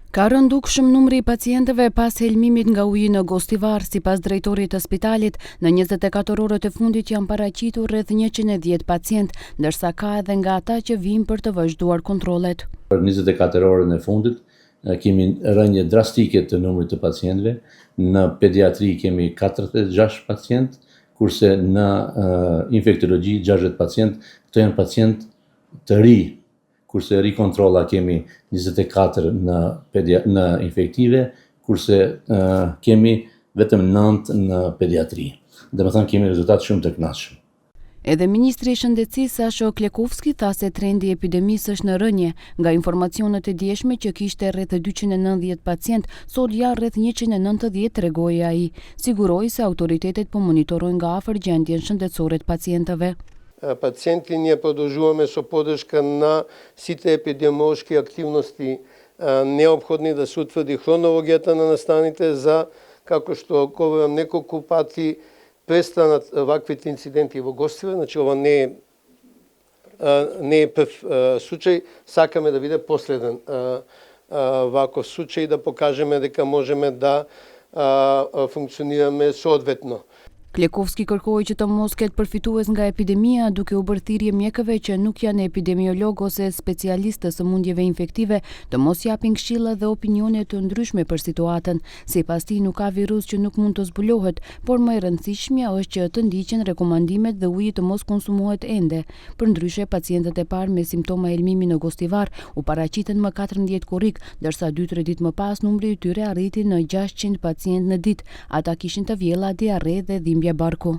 Ka rënë dukshëm numri I pacientëve pas helmimit nga uji në Gostivar. Sipas drejtorit të spitalit, në 24 orët e fundit janë paraqitur rreth 110 pacient, ndërsa ka edhe nga ata që vijnë për të vazhduar kontrollet. Për 24 orën e fundit kemi rënje drastike të numrit të pacientëve. Në pediatri kemi 46 pacient, kurse në infektologji 60 pacient. Këto janë pacient të ri. Kurse rikontrolla kemi 24 në infektive, kurse kemi vetëm 9 në pediatri. Dhe me thënë kemi rezultat shumë të kënaqshëm. Edhe Ministri I Shëndetësisë Sasho Klekovski tha se trendi I epidemisë është në rënje. Nga informacionet e dieshme që kishte rreth 290 pacient, sot janë rreth 190, tregoi ai. Siguroi se autoritetet po monitorojnë nga afër gjendjen shëndetësore të pacientëve. Пациенти ние продължуваме со поддршка на сите епидемиолошки активности необходни да се утврди хронологијата на настаните за, како што говорам неколку пати, престанат ваквите инциденти во Гостивар. Значи ова не е прв случај, сакаме да биде последен ваков случај, да покажеме дека можеме да функционираме соодветно. Klekovski kërkoi që të mos ketë përfitues nga epidemia, duke u bërë thirrje mjekëve që nuk janë epidemiolog ose specialistë të sëmundjeve infektive të mos japin këshilla dhe opinione të ndryshme për situatën. Sipas tij nuk ka virus që nuk mund të zbulohet, por më e rëndësishmja është që të ndiqen rekomandimet dhe uji të mos konsumohet ende. Përndryshe, pacientët e parë me simptoma helmimi në Gostivar u paraqiten më 14 korrik, ndërsa 2-3 ditë më pas numri I tyre arriti në 600 pacient në ditë. Ata kishin të vjella, diarre dhe dhimbje barku.